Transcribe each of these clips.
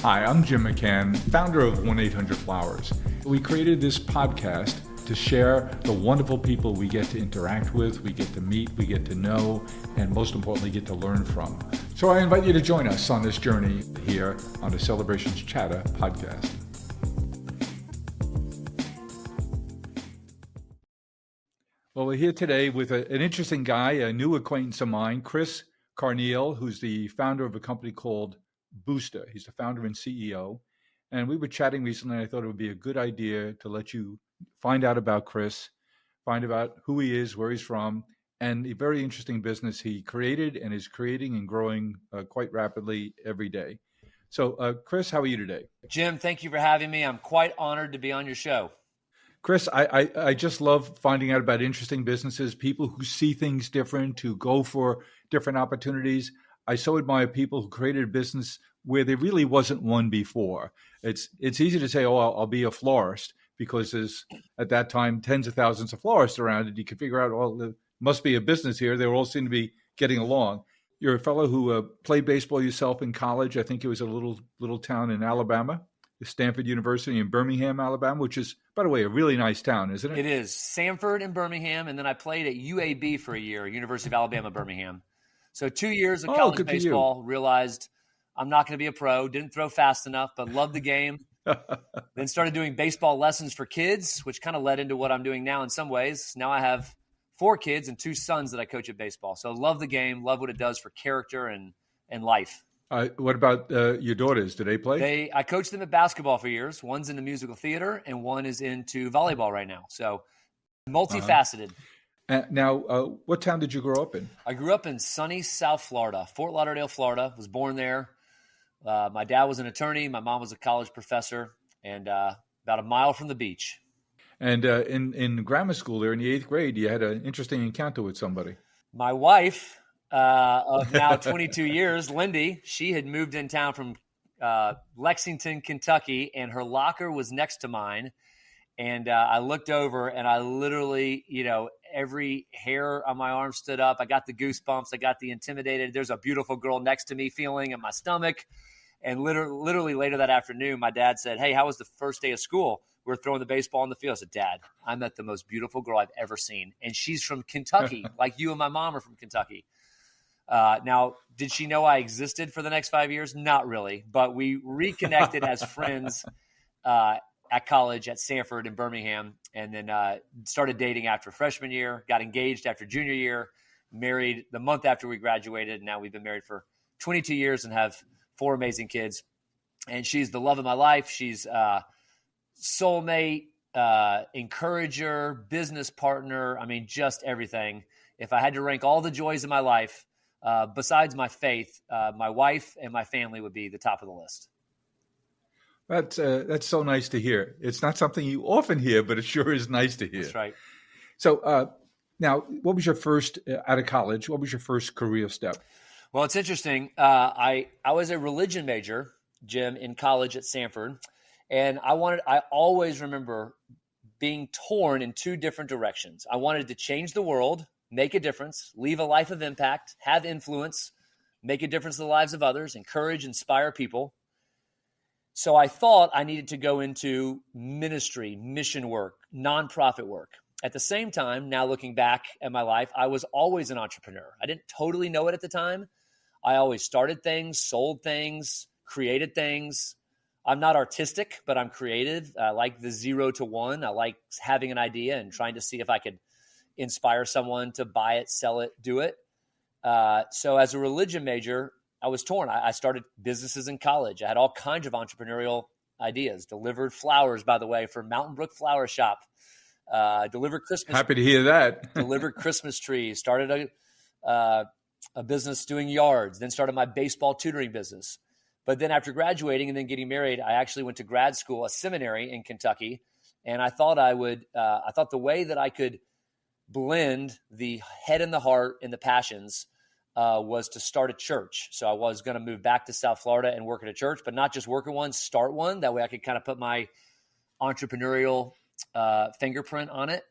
Hi, I'm Jim McCann, founder of 1-800-Flowers. We created this podcast to share the wonderful people we get to interact with, we get to meet, we get to know, and most importantly, get to learn from. So I invite you to join us on this journey here on the Celebrations Chatter podcast. Well, we're here today with an interesting guy, a new acquaintance of mine, Chris Carneal, who's the founder of a company called Booster. He's the founder and CEO. And we were chatting recently, and I thought it would be a good idea to let you find out about Chris, find out who he is, where he's from, and a very interesting business he created and is creating and growing quite rapidly every day. So, Chris, how are you today? Jim, thank you for having me. I'm quite honored to be on your show. Chris, I just love finding out about interesting businesses, people who see things different, who go for different opportunities. I so admire people who created a business where there really wasn't one before. It's easy to say, oh, I'll be a florist, because there's, at that time, tens of thousands of florists around, and you can figure out, oh, there must be a business here. They all seem to be getting along. You're a fellow who played baseball yourself in college. I think it was a little town in Alabama, Stanford University in Birmingham, Alabama, which is, by the way, a really nice town, isn't it? It is. Sanford and Birmingham, and then I played at UAB for a year, University of Alabama, Birmingham. So 2 years of college baseball, realized I'm not going to be a pro, didn't throw fast enough, but loved the game. Then started doing baseball lessons for kids, which kind of led into what I'm doing now in some ways. Now I have 4 kids and 2 sons that I coach at baseball. So love the game, love what it does for character and life. What about your daughters? Do they play? I coached them at basketball for years. One's into musical theater and one is into volleyball right now. So multifaceted. Now, what town did you grow up in? I grew up in sunny South Florida, Fort Lauderdale, Florida. Was born there. My dad was an attorney. My mom was a college professor, and about a mile from the beach. And in grammar school there in the 8th grade, you had an interesting encounter with somebody. My wife of now 22 years, Lindy, she had moved in town from Lexington, Kentucky, and her locker was next to mine. And I looked over and I literally, every hair on my arm stood up. I got the goosebumps. I got the intimidated. There's a beautiful girl next to me feeling in my stomach. And literally later that afternoon, my dad said, "Hey, how was the first day of school?" We were throwing the baseball in the field. I said, "Dad, I met the most beautiful girl I've ever seen. And she's from Kentucky, like you and my mom are from Kentucky." Now, did she know I existed for the next 5 years? Not really. But we reconnected as friends at college at Sanford in Birmingham, and then started dating after freshman year, got engaged after junior year, married the month after we graduated. And now we've been married for 22 years and have 4 amazing kids. And she's the love of my life. She's soulmate, encourager, business partner. I mean, just everything. If I had to rank all the joys of my life, besides my faith, my wife and my family would be the top of the list. That's so nice to hear. It's not something you often hear, but it sure is nice to hear. That's right. So now, what was your first, out of college, what was your first career step? Well, it's interesting. I was a religion major, Jim, in college at Sanford. And I always remember being torn in 2 different directions. I wanted to change the world, make a difference, leave a life of impact, have influence, make a difference in the lives of others, encourage, inspire people. So I thought I needed to go into ministry, mission work, nonprofit work. At the same time, now looking back at my life, I was always an entrepreneur. I didn't totally know it at the time. I always started things, sold things, created things. I'm not artistic, but I'm creative. I like the 0 to 1. I like having an idea and trying to see if I could inspire someone to buy it, sell it, do it. So as a religion major, I was torn. I started businesses in college. I had all kinds of entrepreneurial ideas. Delivered flowers, by the way, for Mountain Brook Flower Shop. Delivered Christmas. Happy to hear that. Delivered Christmas trees. Started a business doing yards. Then started my baseball tutoring business. But then after graduating and then getting married, I actually went to grad school, a seminary in Kentucky. And I thought I thought the way that I could blend the head and the heart and the passions was to start a church. So I was going to move back to South Florida and work at a church, but not just work at one, start one. That way I could kind of put my entrepreneurial fingerprint on it.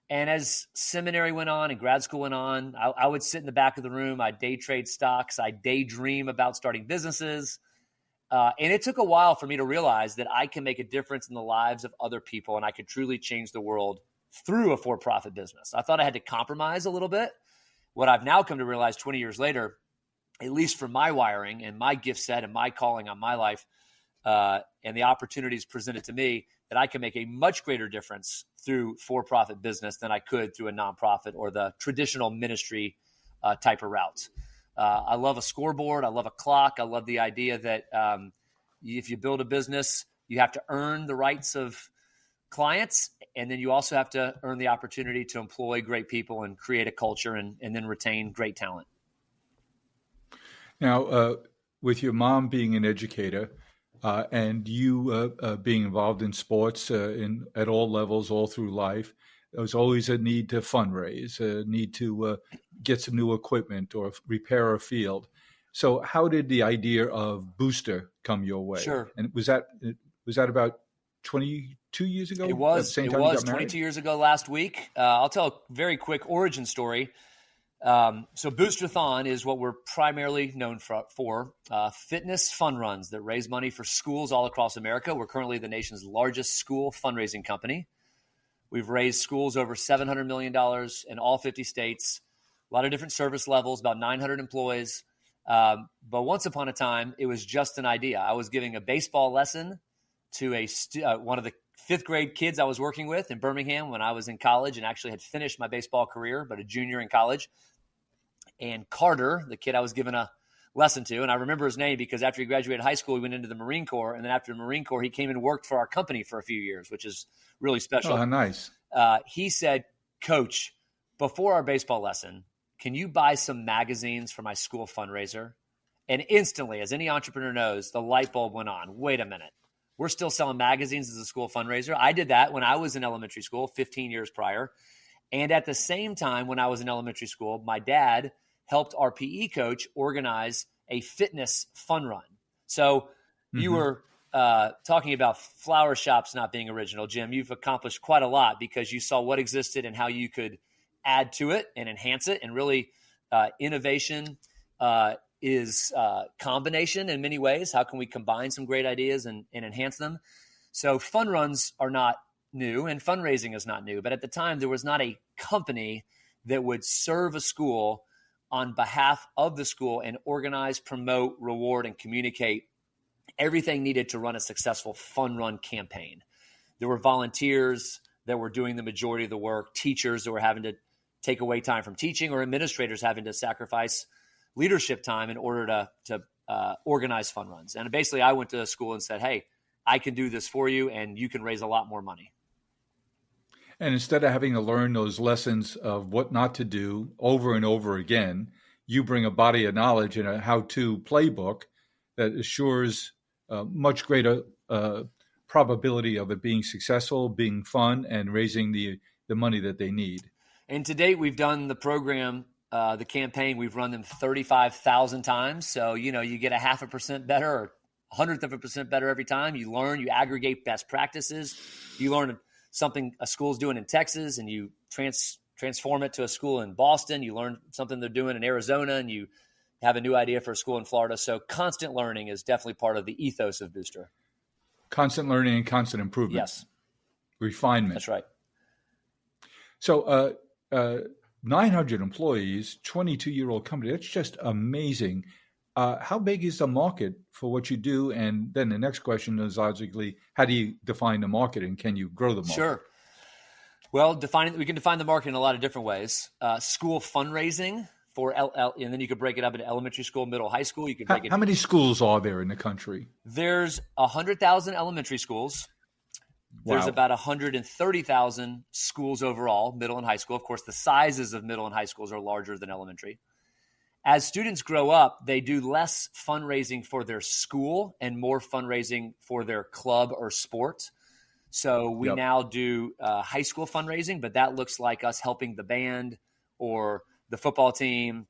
And as seminary went on and grad school went on, I would sit in the back of the room. I'd day trade stocks. I'd daydream about starting businesses. And it took a while for me to realize that I can make a difference in the lives of other people, and I could truly change the world through a for-profit business. I thought I had to compromise a little bit. What I've now come to realize 20 years later, at least for my wiring and my gift set and my calling on my life, and the opportunities presented to me, that I can make a much greater difference through for-profit business than I could through a nonprofit or the traditional ministry type of routes. I love a scoreboard. I love a clock. I love the idea that if you build a business, you have to earn the rights of clients, and then you also have to earn the opportunity to employ great people and create a culture and then retain great talent. Now, with your mom being an educator and you being involved in sports at all levels, all through life, there was always a need to fundraise, a need to get some new equipment or repair a field. So how did the idea of Booster come your way? Sure. And was that about 22 years ago? It was 22 years ago last week. I'll tell a very quick origin story. So Boosterthon is what we're primarily known for, fitness fun runs that raise money for schools all across America. We're currently the nation's largest school fundraising company. We've raised schools over $700 million in all 50 states, a lot of different service levels, about 900 employees. But once upon a time, it was just an idea. I was giving a baseball lesson to one of the fifth grade kids I was working with in Birmingham when I was in college and actually had finished my baseball career, but a junior in college. And Carter, the kid I was giving a lesson to, and I remember his name because after he graduated high school, he went into the Marine Corps. And then after the Marine Corps, he came and worked for our company for a few years, which is really special. Oh, nice. He said, "Coach, before our baseball lesson, can you buy some magazines for my school fundraiser?" And instantly, as any entrepreneur knows, the light bulb went on. Wait a minute. We're still selling magazines as a school fundraiser. I did that when I was in elementary school 15 years prior. And at the same time, when I was in elementary school, my dad helped our PE coach organize a fitness fun run. So you were talking about flower shops not being original, Jim. You've accomplished quite a lot because you saw what existed and how you could add to it and enhance it. And really, innovation is combination in many ways. How can we combine some great ideas and enhance them? So fun runs are not new and fundraising is not new. But at the time, there was not a company that would serve a school on behalf of the school and organize, promote, reward, and communicate everything needed to run a successful fun run campaign. There were volunteers that were doing the majority of the work, teachers that were having to take away time from teaching, or administrators having to sacrifice leadership time in order to organize fun runs. And basically, I went to the school and said, "Hey, I can do this for you, and you can raise a lot more money." And instead of having to learn those lessons of what not to do over and over again, you bring a body of knowledge and a how-to playbook that assures much greater probability of it being successful, being fun, and raising the money that they need. And to date, we've done the program, the campaign, we've run them 35,000 times. So, you get a 0.5% better or 100% better every time. You learn, you aggregate best practices. You learn something a school's doing in Texas and you transform it to a school in Boston. You learn something they're doing in Arizona and you have a new idea for a school in Florida. So constant learning is definitely part of the ethos of Booster. Constant learning and constant improvement. Yes. Refinement. That's right. So 900 employees, 22-year-old company. That's just amazing. How big is the market for what you do? And then the next question is logically, how do you define the market and can you grow the market? Sure. Well, we can define the market in a lot of different ways. School fundraising for and then you could break it up into elementary school, middle, high school. You could break it. How many schools are there in the country? There's 100,000 elementary schools. There's Wow. about 130,000 schools overall, middle and high school. Of course, the sizes of middle and high schools are larger than elementary. As students grow up, they do less fundraising for their school and more fundraising for their club or sport. So we now do high school fundraising, but that looks like us helping the band or the football team,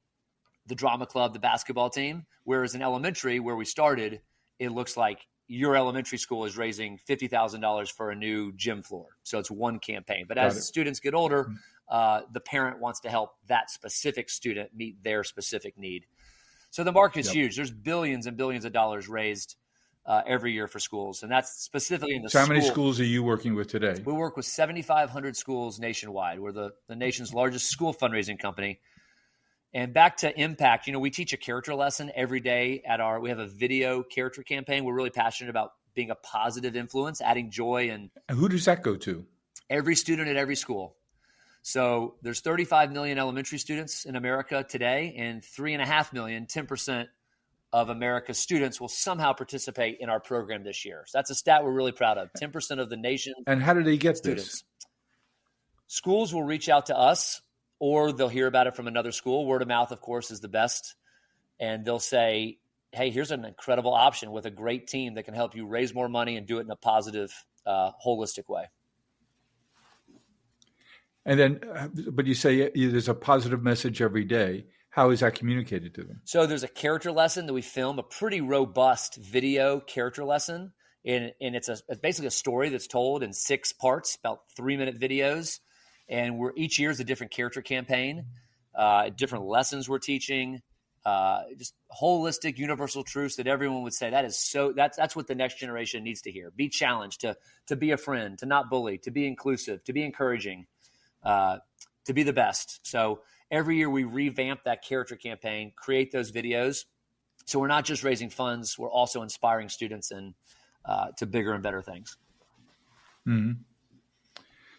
the drama club, the basketball team. Whereas in elementary, where we started, it looks like your elementary school is raising $50,000 for a new gym floor. So it's one campaign. But as students get older, the parent wants to help that specific student meet their specific need. So the market is huge. There's billions and billions of dollars raised every year for schools. And that's specifically in the So how many schools are you working with today? We work with 7,500 schools nationwide. We're the nation's largest school fundraising company. And back to impact, we teach a character lesson every day we have a video character campaign. We're really passionate about being a positive influence, adding joy. And who does that go to? Every student at every school. So there's 35 million elementary students in America today, and 3.5 million, 10% of America's students will somehow participate in our program this year. So that's a stat we're really proud of. 10% of the nation's And how do they get students. this? Schools will reach out to us, or they'll hear about it from another school. Word of mouth, of course, is the best. And they'll say, hey, here's an incredible option with a great team that can help you raise more money and do it in a positive, holistic way. And then, but you say there's a positive message every day. How is that communicated to them? So there's a character lesson that we film, a pretty robust video character lesson. And it's basically a story that's told in 6 parts, about 3-minute videos. And each year is a different character campaign, different lessons we're teaching, just holistic, universal truths that everyone would say that's what the next generation needs to hear. Be challenged to be a friend, to not bully, to be inclusive, to be encouraging, to be the best. So every year we revamp that character campaign, create those videos. So we're not just raising funds, we're also inspiring students to bigger and better things. Mm-hmm.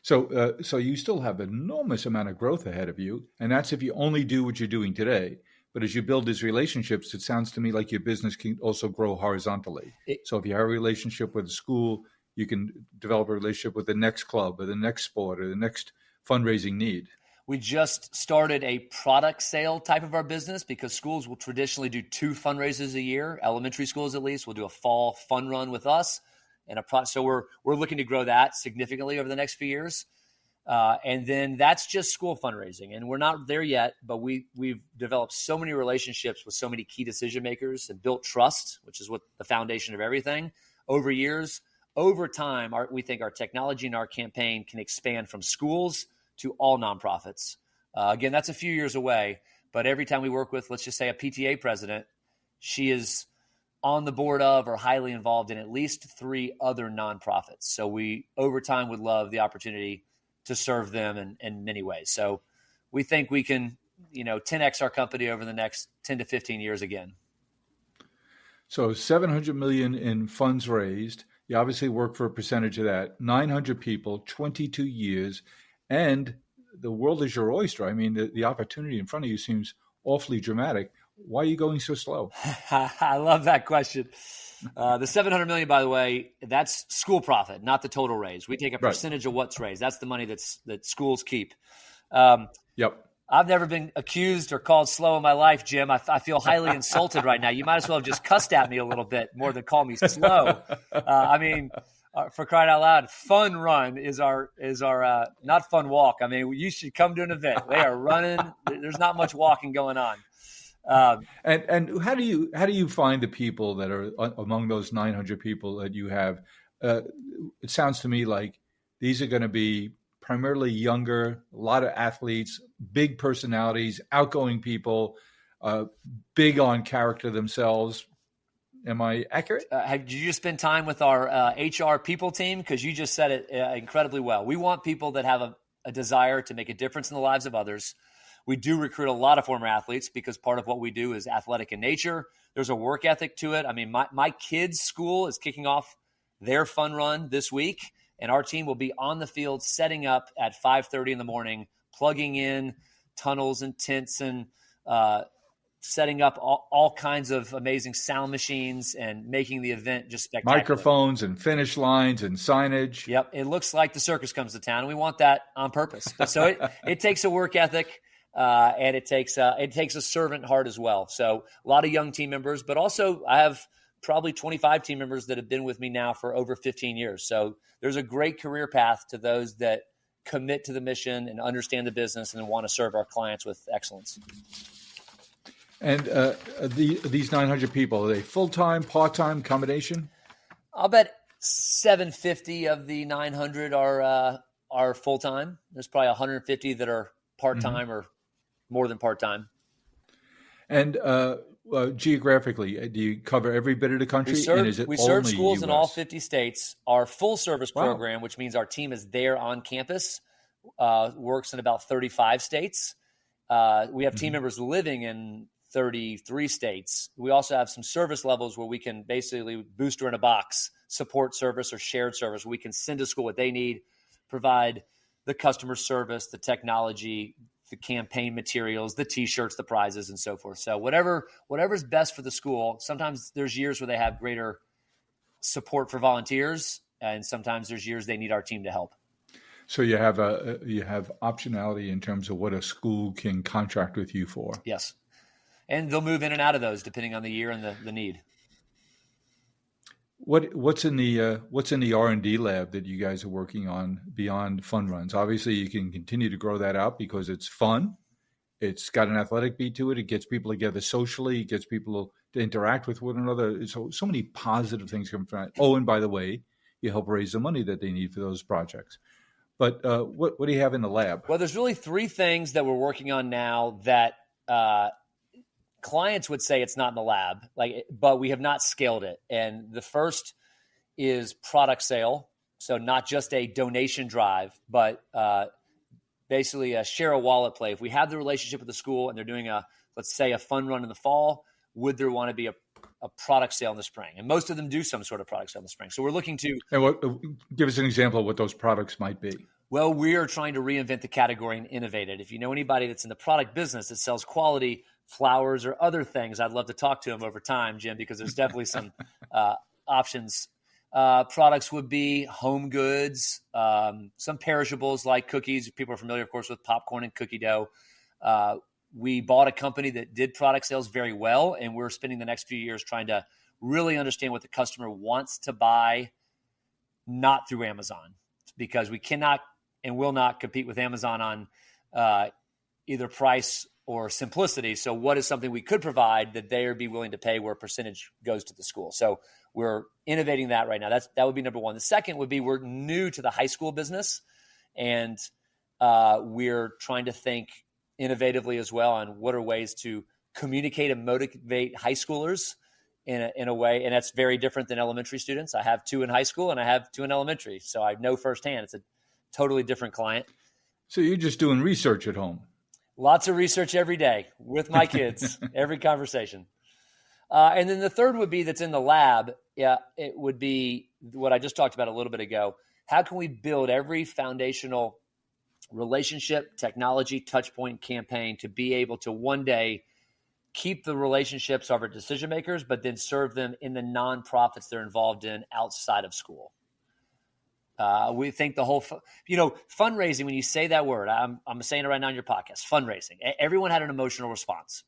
So you still have an enormous amount of growth ahead of you, and that's if you only do what you're doing today. But as you build these relationships, it sounds to me like your business can also grow horizontally. So if you have a relationship with a school, you can develop a relationship with the next club or the next sport or the next fundraising need. We just started a product sale type of our business because schools will traditionally do 2 fundraisers a year. Elementary schools, at least, will do a fall fun run with us. So we're looking to grow that significantly over the next few years. And then that's just school fundraising. And we're not there yet, but we've developed so many relationships with so many key decision makers and built trust, which is what the foundation of everything over years. Over time, we think our technology and our campaign can expand from schools to all nonprofits. Again, that's a few years away, but every time we work with, let's just say, a PTA president, she is on the board of or highly involved in at least 3 other nonprofits. So we, over time, would love the opportunity to serve them in many ways. So we think we can, 10x our company over the next 10 to 15 years again. So 700 million in funds raised. You obviously work for a percentage of that. 900 people, 22 years, and the world is your oyster. I mean, the opportunity in front of you seems awfully dramatic. Why are you going so slow? I love that question. The 700 million, by the way, that's school profit, not the total raise. We take a percentage of what's raised. That's the money that schools keep. Yep. I've never been accused or called slow in my life, Jim. I feel highly insulted right now. You might as well have just cussed at me a little bit more than call me slow. For crying out loud, fun run is our not fun walk. I mean, you should come to an event. They are running. There's not much walking going on. And how do you find the people that are among those 900 people that you have? It sounds to me like these are going to be primarily younger, a lot of athletes, big personalities, outgoing people, big on character themselves. Am I accurate? Did you just spend time with our HR people team? Because you just said it incredibly well. We want people that have a desire to make a difference in the lives of others. We do recruit a lot of former athletes because part of what we do is athletic in nature. There's a work ethic to it. I mean, my kids' school is kicking off their fun run this week, and our team will be on the field setting up at 5:30 in the morning, plugging in tunnels and tents and setting up all kinds of amazing sound machines and making the event just spectacular. Microphones and finish lines and signage. Yep. It looks like the circus comes to town, and we want that on purpose. But so it takes a work ethic. And it takes a servant heart as well. So a lot of young team members, but also I have probably 25 team members that have been with me now for over 15 years. So there's a great career path to those that commit to the mission and understand the business and want to serve our clients with excellence. And these 900 people, are they full-time, part-time, combination? I'll bet 750 of the 900 are full-time. There's probably 150 that are part-time or more than part-time. And Geographically, do you cover every bit of the country, and is it We serve only schools in all U.S.? 50 states. Our full service Wow. program, which means our team is there on campus, works in about 35 states. We have team Hmm. members living in 33 states. We also have some service levels where we can basically booster in a box, support service or shared service. We can send to school what they need, provide the customer service, the technology, the campaign materials, the T-shirts, the prizes, and so forth. So whatever's best for the school. Sometimes there's years where they have greater support for volunteers, and sometimes there's years they need our team to help. So you have optionality in terms of what a school can contract with you for. Yes. And they'll move in and out of those depending on the year and the need. What's in the R&D lab that you guys are working on beyond fun runs? Obviously, you can continue to grow that out because it's fun. It's got an athletic beat to it. It gets people together socially. It gets people to interact with one another. So many positive things come from it. Oh, and by the way, you help raise the money that they need for those projects. But what do you have in the lab? Well, there's really three things that we're working on now that clients would say it's not in the lab, but we have not scaled it. And the first is product sale. So not just a donation drive, but basically a share a wallet play. If we have the relationship with the school and they're doing let's say a fun run in the fall, would there want to be a product sale in the spring? And most of them do some sort of product sale in the spring. So we're looking to... And give us an example of what those products might be. Well, we are trying to reinvent the category and innovate it. If you know anybody that's in the product business that sells quality flowers or other things, I'd love to talk to them over time, Jim, because there's definitely some options. Products would be home goods, some perishables like cookies. People are familiar, of course, with popcorn and cookie dough. We bought a company that did product sales very well, and we're spending the next few years trying to really understand what the customer wants to buy, not through Amazon, because we cannot and will not compete with Amazon on either price or simplicity. So what is something we could provide that they would be willing to pay where a percentage goes to the school? So we're innovating that right now. That would be number one. The second would be we're new to the high school business, and we're trying to think innovatively as well on what are ways to communicate and motivate high schoolers in a way. And that's very different than elementary students. I have two in high school and I have two in elementary. So I know firsthand it's a totally different client. So you're just doing research at home. Lots of research every day with my kids, every conversation. And then the third would be that's in the lab. Yeah, it would be what I just talked about a little bit ago. How can we build every foundational relationship, technology, touch point campaign to be able to one day keep the relationships of our decision makers, but then serve them in the nonprofits they're involved in outside of school? We think the whole, fundraising, when you say that word, I'm saying it right now on your podcast, fundraising, everyone had an emotional response.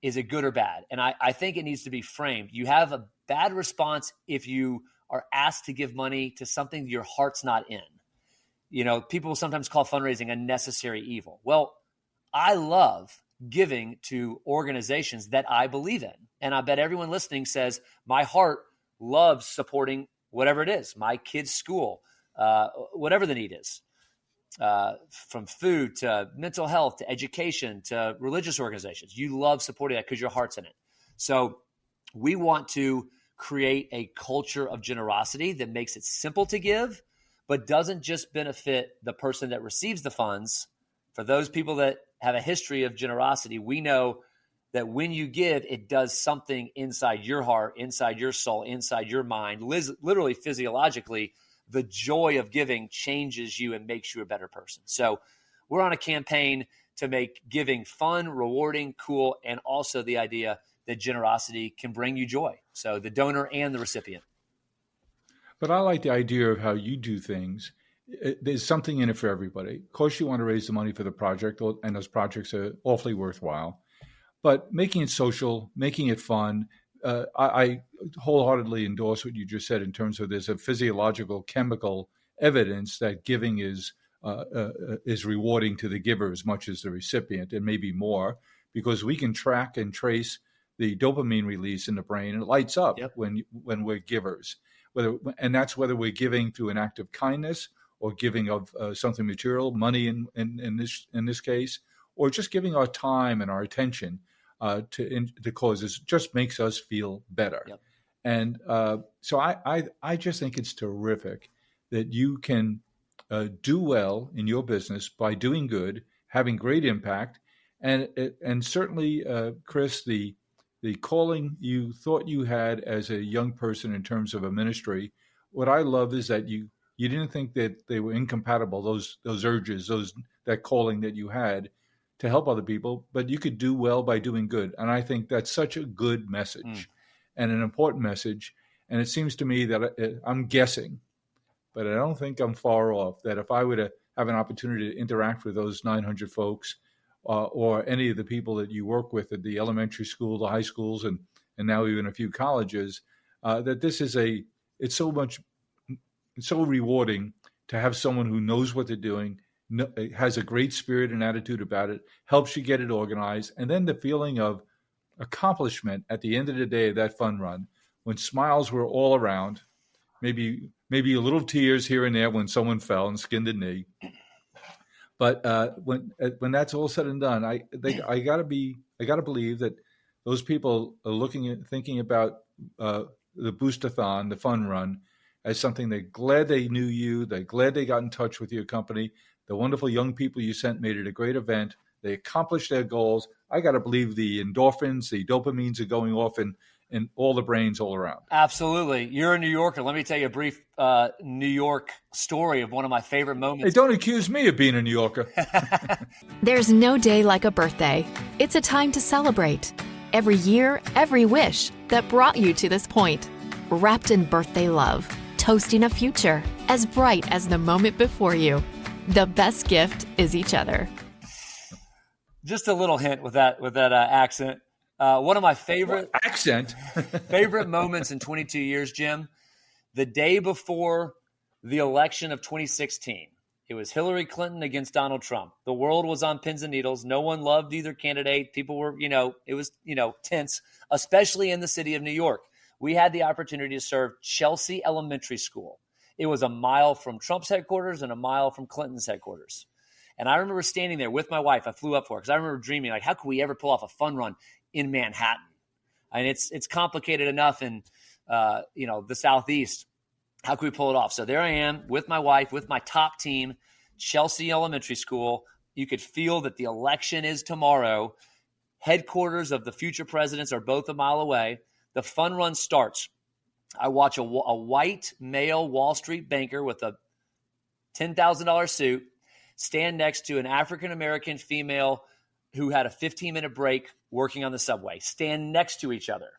Is it good or bad? And I think it needs to be framed. You have a bad response if you are asked to give money to something your heart's not in. People sometimes call fundraising a necessary evil. Well, I love giving to organizations that I believe in. And I bet everyone listening says, my heart loves supporting whatever it is, my kid's school, whatever the need is, from food to mental health to education to religious organizations. You love supporting that because your heart's in it. So we want to create a culture of generosity that makes it simple to give, but doesn't just benefit the person that receives the funds. For those people that have a history of generosity, we know that when you give, it does something inside your heart, inside your soul, inside your mind, literally physiologically. The joy of giving changes you and makes you a better person. So we're on a campaign to make giving fun, rewarding, cool, and also the idea that generosity can bring you joy. So the donor and the recipient. But I like the idea of how you do things. There's something in it for everybody. Of course, you want to raise the money for the project, and those projects are awfully worthwhile. But making it social, making it fun, I wholeheartedly endorse what you just said in terms of there's a physiological, chemical evidence that giving is rewarding to the giver as much as the recipient, and maybe more, because we can track and trace the dopamine release in the brain, and it lights up when we're givers. And that's whether we're giving through an act of kindness or giving of something material, money in this case, or just giving our time and our attention. to causes just makes us feel better. Yep. And so I just think it's terrific that you can do well in your business by doing good, having great impact, and certainly, Chris, the calling you thought you had as a young person in terms of a ministry. What I love is that you didn't think that they were incompatible, those urges, that calling that you had to help other people, but you could do well by doing good. And I think that's such a good message and an important message. And it seems to me that I'm guessing, but I don't think I'm far off, that if I were to have an opportunity to interact with those 900 folks or any of the people that you work with at the elementary school, the high schools, and now even a few colleges, that this is it's so rewarding to have someone who knows what they're doing, has a great spirit and attitude about it, helps you get it organized, and then the feeling of accomplishment at the end of the day of that fun run, when smiles were all around, maybe a little tears here and there when someone fell and skinned a knee. But when that's all said and done, I gotta believe that those people are thinking about the Boostathon, the fun run, as something they're glad they knew you, they're glad they got in touch with your company. The wonderful young people you sent made it a great event. They accomplished their goals. I got to believe the endorphins, the dopamines are going off in all the brains all around. Absolutely. You're a New Yorker. Let me tell you a brief New York story of one of my favorite moments. Hey, don't accuse me of being a New Yorker. There's no day like a birthday. It's a time to celebrate. Every year, every wish that brought you to this point. Wrapped in birthday love. Toasting a future as bright as the moment before you. The best gift is each other. Just a little hint with that accent. One of my favorite favorite moments in 22 years, Jim, the day before the election of 2016. It was Hillary Clinton against Donald Trump. The world was on pins and needles. No one loved either candidate. People were, it was, tense, especially in the city of New York. We had the opportunity to serve Chelsea Elementary School. It was a mile from Trump's headquarters and a mile from Clinton's headquarters. And I remember standing there with my wife. I flew up for it because I remember dreaming, like, how could we ever pull off a fun run in Manhattan? I mean, it's complicated enough in, the Southeast. How could we pull it off? So there I am with my wife, with my top team, Chelsea Elementary School. You could feel that the election is tomorrow. Headquarters of the future presidents are both a mile away. The fun run starts. I watch a white male Wall Street banker with a $10,000 suit stand next to an African-American female who had a 15-minute break working on the subway, stand next to each other.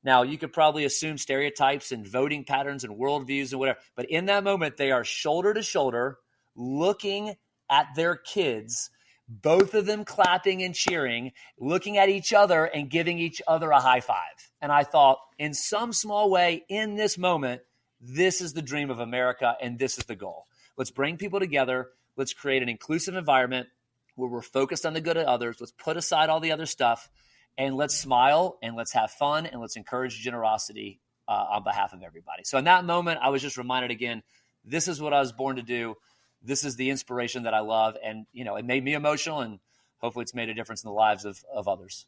Now, you could probably assume stereotypes and voting patterns and worldviews and whatever, but in that moment, they are shoulder to shoulder looking at their kids, both of them clapping and cheering, looking at each other and giving each other a high five. And I thought, in some small way, in this moment, this is the dream of America and this is the goal. Let's bring people together. Let's create an inclusive environment where we're focused on the good of others. Let's put aside all the other stuff and let's smile and let's have fun and let's encourage generosity on behalf of everybody. So in that moment, I was just reminded again, this is what I was born to do. This is the inspiration that I love. And, it made me emotional and hopefully it's made a difference in the lives of others.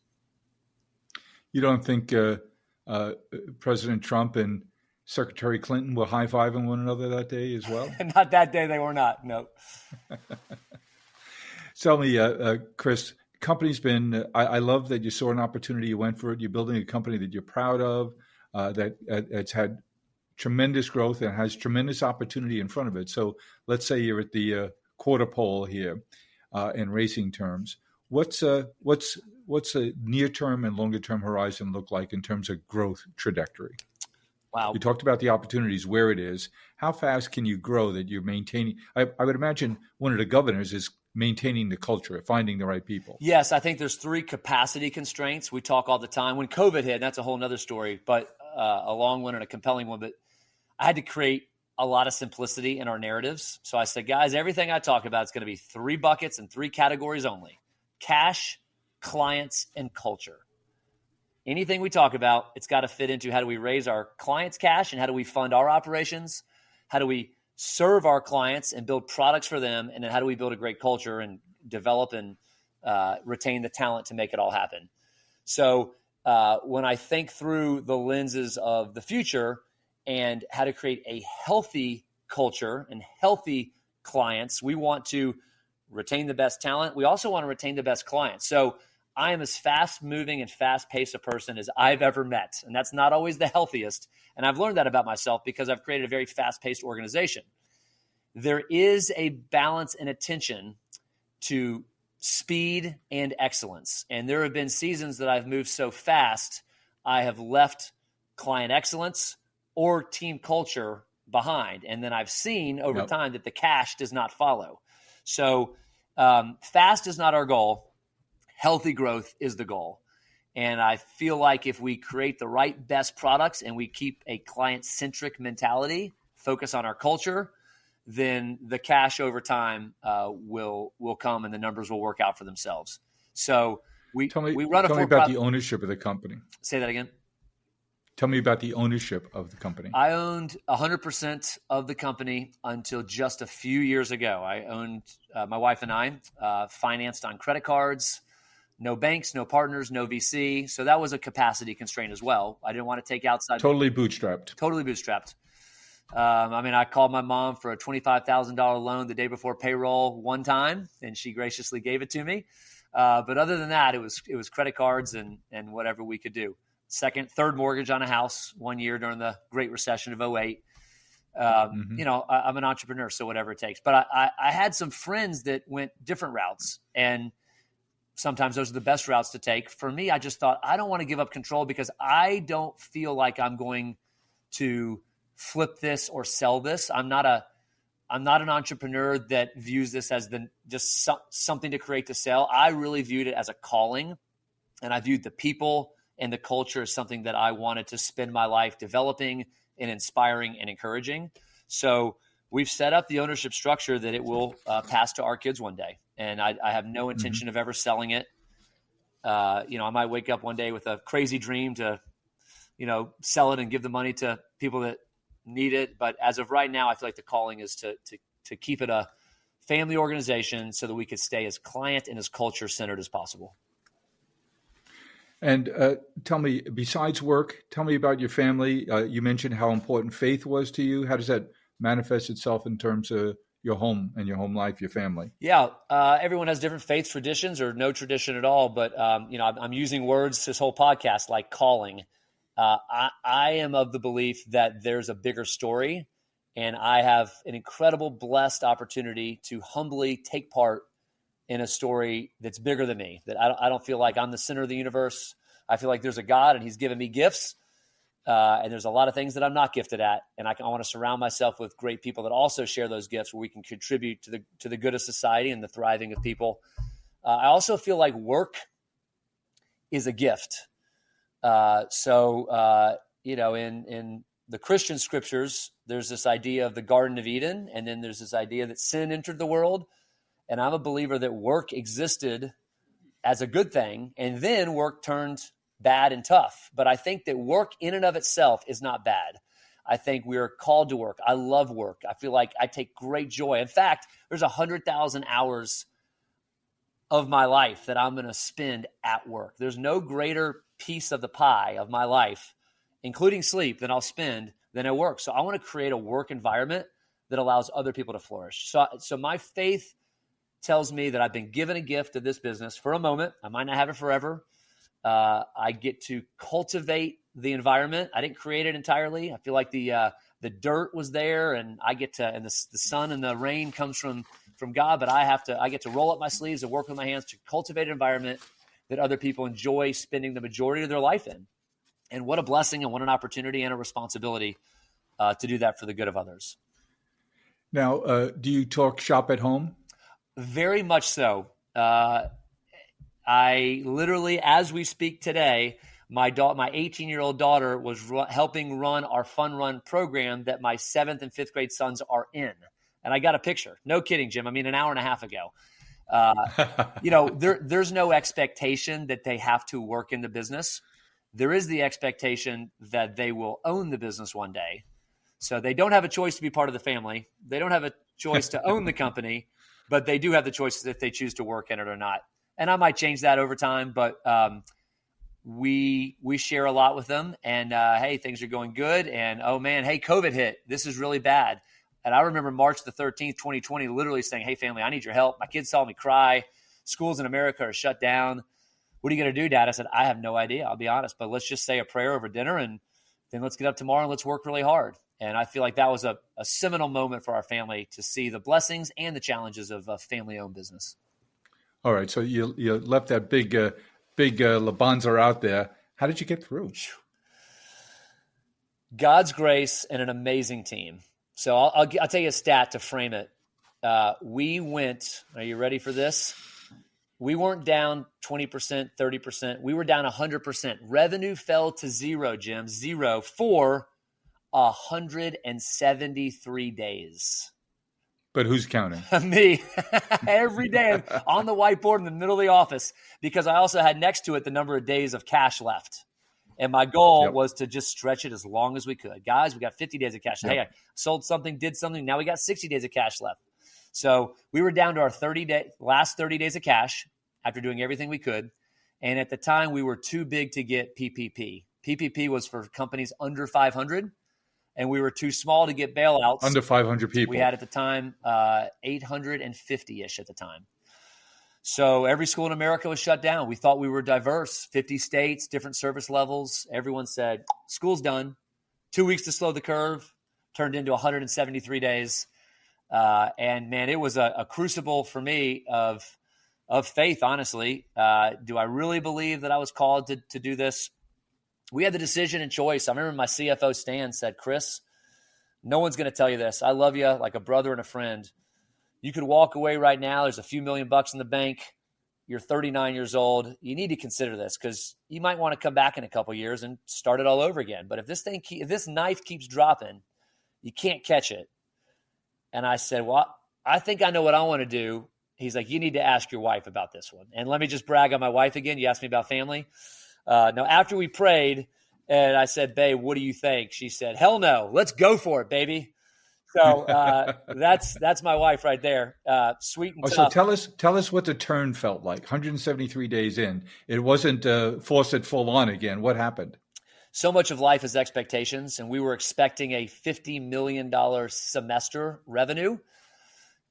You don't think President Trump and Secretary Clinton were high-fiving one another that day as well? Not that day. They were not. No. Tell me, Chris, company's been, I love that you saw an opportunity, you went for it. You're building a company that you're proud of, that it's had tremendous growth and has tremendous opportunity in front of it. So let's say you're at the quarter pole here in racing terms. What's a near-term and longer-term horizon look like in terms of growth trajectory? Wow. You talked about the opportunities where it is. How fast can you grow that you're maintaining? I would imagine one of the governors is maintaining the culture, finding the right people. Yes, I think there's 3 capacity constraints. We talk all the time. When COVID hit, that's a whole nother story, but a long one and a compelling one. But I had to create a lot of simplicity in our narratives. So I said, guys, everything I talk about is going to be 3 buckets and 3 categories only: cash, clients, and culture. Anything we talk about, it's got to fit into how do we raise our clients' cash and how do we fund our operations? How do we serve our clients and build products for them? And then how do we build a great culture and develop and retain the talent to make it all happen? So when I think through the lenses of the future and how to create a healthy culture and healthy clients, we want to retain the best talent. We also want to retain the best clients. So I am as fast moving and fast paced a person as I've ever met. And that's not always the healthiest. And I've learned that about myself because I've created a very fast paced organization. There is a balance and attention to speed and excellence. And there have been seasons that I've moved so fast, I have left client excellence or team culture behind. And then I've seen over time that the cash does not follow. So fast is not our goal. Healthy growth is the goal. And I feel like if we create the right best products and we keep a client-centric mentality, focus on our culture, then the cash over time will come and the numbers will work out for themselves. So we run a Tell me about the ownership of the company. Say that again. Tell me about the ownership of the company. I owned 100% of the company until just a few years ago. I owned, my wife and I, financed on credit cards, no banks, no partners, no VC. So that was a capacity constraint as well. I didn't want to take outside. Totally bootstrapped. Totally bootstrapped. I called my mom for a $25,000 loan the day before payroll one time, and she graciously gave it to me. But other than that, it was credit cards and whatever we could do. Third mortgage on a house 1 year during the Great Recession of 2008. I'm an entrepreneur, so whatever it takes. But I had some friends that went different routes, and sometimes those are the best routes to take. For me, I just thought, I don't want to give up control because I don't feel like I'm going to flip this or sell this. I'm not an entrepreneur that views this as something to create to sell. I really viewed it as a calling, and I viewed the people and the culture as something that I wanted to spend my life developing and inspiring and encouraging. So we've set up the ownership structure that it will pass to our kids one day. And I have no intention of ever selling it. I might wake up one day with a crazy dream to, sell it and give the money to people that need it. But as of right now, I feel like the calling is to keep it a family organization so that we could stay as client and as culture centered as possible. And tell me, besides work, tell me about your family. You mentioned how important faith was to you. How does that manifest itself in terms of your home and your home life, your family? Yeah, everyone has different faith traditions or no tradition at all. But, I'm using words this whole podcast like calling. I am of the belief that there's a bigger story, and I have an incredible blessed opportunity to humbly take part in a story that's bigger than me, that I don't feel like I'm the center of the universe. I feel like there's a God and he's given me gifts. And there's a lot of things that I'm not gifted at. And I want to surround myself with great people that also share those gifts where we can contribute to the good of society and the thriving of people. I also feel like work is a gift. In the Christian scriptures, there's this idea of the Garden of Eden. And then there's this idea that sin entered the world. And I'm a believer that work existed as a good thing, and then work turned bad and tough. But I think that work in and of itself is not bad. I think we are called to work. I love work. I feel like I take great joy. In fact, there's 100,000 hours of my life that I'm going to spend at work. There's no greater piece of the pie of my life, including sleep, than I'll spend than at work. So I want to create a work environment that allows other people to flourish. So my faith tells me that I've been given a gift of this business for a moment. I might not have it forever. I get to cultivate the environment. I didn't create it entirely. I feel like the dirt was there, and I get to, and the sun and the rain comes from God, but I get to roll up my sleeves and work with my hands to cultivate an environment that other people enjoy spending the majority of their life in. And what a blessing and what an opportunity and a responsibility to do that for the good of others. Now, do you talk shop at home? Very much so. I literally, as we speak today, my 18-year-old daughter was helping run our Fun Run program that my 7th and 5th grade sons are in. And I got a picture. No kidding, Jim. An hour and a half ago. There's no expectation that they have to work in the business. There is the expectation that they will own the business one day. So they don't have a choice to be part of the family. They don't have a choice to own the company. But they do have the choices if they choose to work in it or not. And I might change that over time. But we share a lot with them, and hey, things are going good. And oh man, hey, COVID hit. This is really bad. And I remember March the 13th, 2020, literally saying, hey, family, I need your help. My kids saw me cry. Schools in America are shut down. What are you going to do, Dad? I said, I have no idea. I'll be honest, but let's just say a prayer over dinner, and then let's get up tomorrow and let's work really hard. And I feel like that was a seminal moment for our family to see the blessings and the challenges of a family-owned business. All right. So you left that big Labanza out there. How did you get through? God's grace and an amazing team. So I'll tell you a stat to frame it. We went, are you ready for this? We weren't down 20%, 30%. We were down 100%. Revenue fell to zero, Jim, zero for 173 days. But who's counting? Me. Every day on the whiteboard in the middle of the office, because I also had next to it the number of days of cash left. And my goal was to just stretch it as long as we could. Guys, we got 50 days of cash. Hey, I sold something, did something. Now we got 60 days of cash left. So we were down to our last 30 days of cash after doing everything we could. And at the time, we were too big to get PPP. PPP was for companies under 500, and we were too small to get bailouts. Under 500 people. We had at the time 850-ish at the time. So every school in America was shut down. We thought we were diverse, 50 states, different service levels. Everyone said, school's done. 2 weeks to slow the curve, turned into 173 days. And man, it was a crucible for me of faith, honestly. Do I really believe that I was called to do this? We had the decision and choice. I remember my CFO, Stan, said, Chris, no one's going to tell you this. I love you like a brother and a friend. You could walk away right now. There's a few $1,000,000 in the bank. You're 39 years old. You need to consider this because you might want to come back in a couple of years and start it all over again. But if this knife keeps dropping, you can't catch it. And I said, well, I think I know what I want to do. He's like, you need to ask your wife about this one. And let me just brag on my wife again. You asked me about family. Now, after we prayed and I said, babe, what do you think? She said, hell no, let's go for it, baby. So that's my wife right there. Sweet and tough. So tell us what the turn felt like. 173 days in, it wasn't faucet full on again. What happened? So much of life is expectations, and we were expecting a $50 million semester revenue.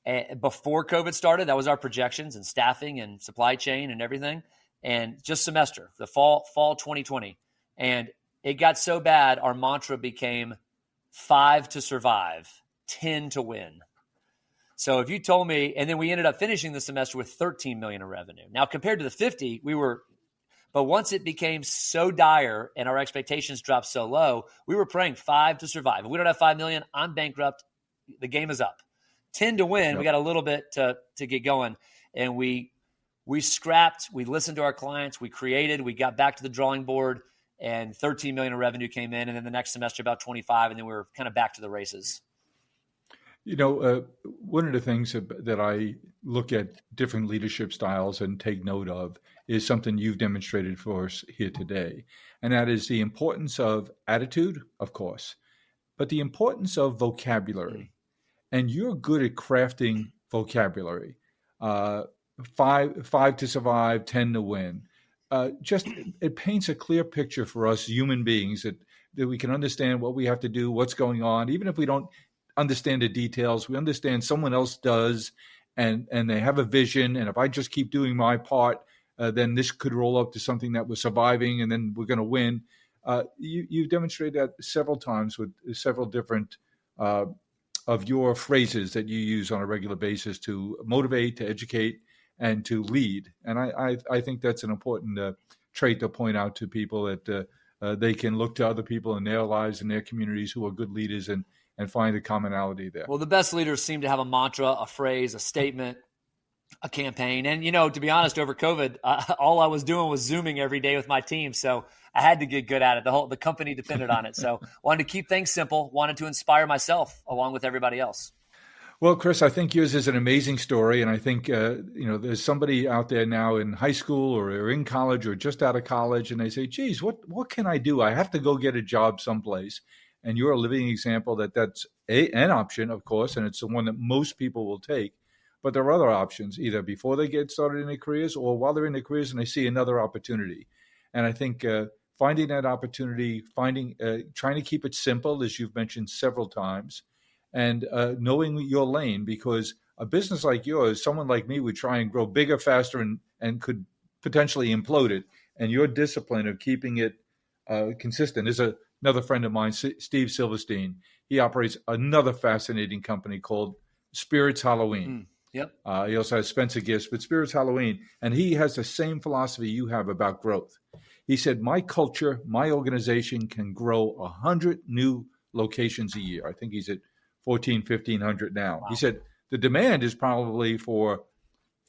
And before COVID started, that was our projections and staffing and supply chain and everything. And just semester, the fall 2020. And it got so bad, our mantra became 5 to survive, 10 to win. So if you told me, and then we ended up finishing the semester with 13 million in revenue. Now, compared to the 50, but once it became so dire and our expectations dropped so low, we were praying 5 to survive. If we don't have 5 million, I'm bankrupt. The game is up. 10 to win. Yep. We got a little bit to get going. And we scrapped, we listened to our clients, we created, we got back to the drawing board, and 13 million in revenue came in. And then the next semester, about 25. And then we were kind of back to the races. You know, one of the things that I look at different leadership styles and take note of is something you've demonstrated for us here today. And that is the importance of attitude, of course, but the importance of vocabulary. And you're good at crafting vocabulary. 5 to survive, 10 to win. Just it paints a clear picture for us human beings that we can understand what we have to do, what's going on, even if we don't understand the details. We understand someone else does, and they have a vision. And if I just keep doing my part, then this could roll up to something that we're surviving, and then we're going to win. You've demonstrated that several times with several different of your phrases that you use on a regular basis to motivate, to educate, and to lead. And I think that's an important trait to point out to people, that they can look to other people in their lives and their communities who are good leaders and find a commonality there. Well, the best leaders seem to have a mantra, a phrase, a statement, a campaign. And, you know, to be honest, over COVID, all I was doing was Zooming every day with my team. So I had to get good at it. The company depended on it. So wanted to keep things simple, wanted to inspire myself along with everybody else. Well, Chris, I think yours is an amazing story. And I think, there's somebody out there now in high school or in college or just out of college, and they say, geez, what can I do? I have to go get a job someplace. And you're a living example that's an option, of course, and it's the one that most people will take. But there are other options, either before they get started in their careers or while they're in their careers and they see another opportunity. And I think finding that opportunity, trying to keep it simple, as you've mentioned several times, and knowing your lane, because a business like yours, someone like me would try and grow bigger, faster, and could potentially implode it. And your discipline of keeping it consistent. There's another friend of mine, Steve Silverstein. He operates another fascinating company called Spirits Halloween. Yep. He also has Spencer Gifts, but Spirits Halloween. And he has the same philosophy you have about growth. He said, my culture, my organization can grow 100 new locations a year. I think he's at 1,500 now. Wow. He said, the demand is probably for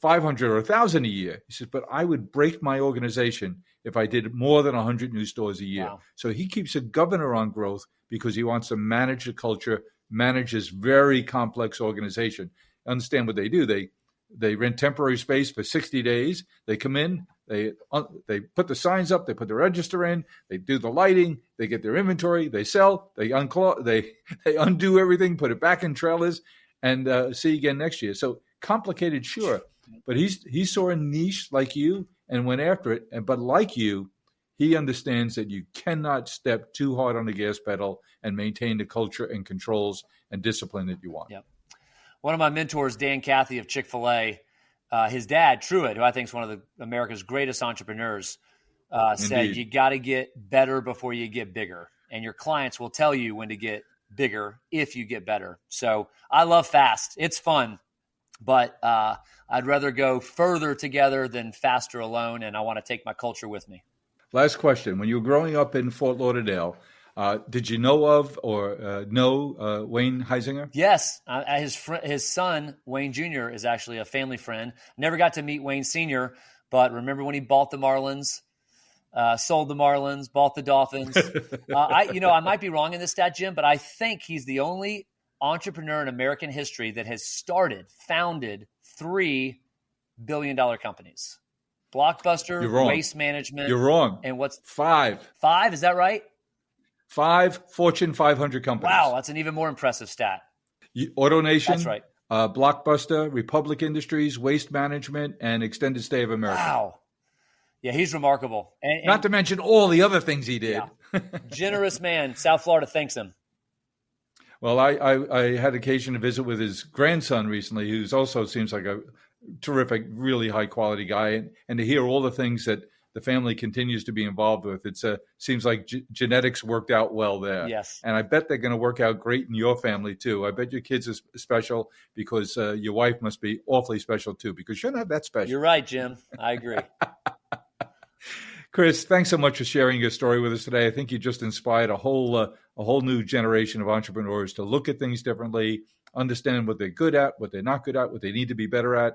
500 or 1,000 a year. He says, but I would break my organization if I did more than 100 new stores a year. Wow. So he keeps a governor on growth because he wants to manage the culture, manage this very complex organization. Understand what they do. They rent temporary space for 60 days. They come in, they put the signs up, they put the register in, they do the lighting, they get their inventory, they sell, they undo everything, put it back in trailers, and see you again next year. So complicated, sure. But he saw a niche like you and went after it. But like you, he understands that you cannot step too hard on the gas pedal and maintain the culture and controls and discipline that you want. Yep. One of my mentors, Dan Cathy of Chick-fil-A, his dad, Truett, who I think is one of America's greatest entrepreneurs, said you got to get better before you get bigger. And your clients will tell you when to get bigger if you get better. So I love fast. It's fun. But I'd rather go further together than faster alone, and I want to take my culture with me. Last question. When you were growing up in Fort Lauderdale, did you know of or know Wayne Huizenga? Yes. His son, Wayne Jr., is actually a family friend. Never got to meet Wayne Sr., but remember when he bought the Marlins, sold the Marlins, bought the Dolphins? I might be wrong in this stat, Jim, but I think he's the only entrepreneur in American history that has founded 3 billion-dollar companies. Blockbuster, Waste Management. You're wrong. And what's 5? 5, is that right? 5 Fortune 500 companies. Wow, that's an even more impressive stat. AutoNation. That's right. Blockbuster, Republic Industries, Waste Management, and Extended Stay of America. Wow. Yeah, he's remarkable. And not to mention all the other things he did. Yeah. Generous man. South Florida thanks him. Well, I had occasion to visit with his grandson recently, who's also seems like a terrific, really high quality guy, and to hear all the things that the family continues to be involved with, it seems like genetics worked out well there. Yes, and I bet they're going to work out great in your family too. I bet your kids are special because your wife must be awfully special too, because you're not that special. You're right, Jim. I agree. Chris, thanks so much for sharing your story with us today. I think you just inspired a whole new generation of entrepreneurs to look at things differently, understand what they're good at, what they're not good at, what they need to be better at,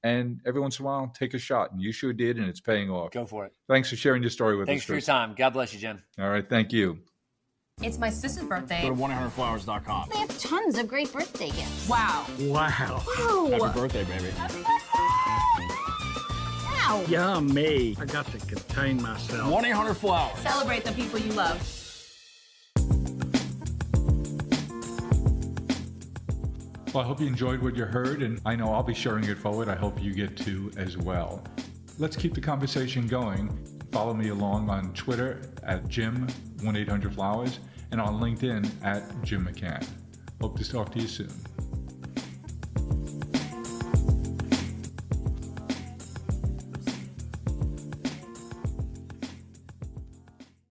and every once in a while, take a shot. And you sure did, and it's paying off. Go for it. Thanks for sharing your story with us. Thanks for your time. God bless you, Jim. All right, thank you. It's my sister's birthday. Go to 100flowers.com. They have tons of great birthday gifts. Wow. Wow. Wow. Happy birthday, baby. Happy birthday! Wow. Yeah, me. I got to contain myself. 1-800-Flowers. Celebrate the people you love. Well, I hope you enjoyed what you heard, and I know I'll be sharing it forward. I hope you get to as well. Let's keep the conversation going. Follow me along on Twitter at Jim1800Flowers and on LinkedIn at Jim McCann. Hope to talk to you soon.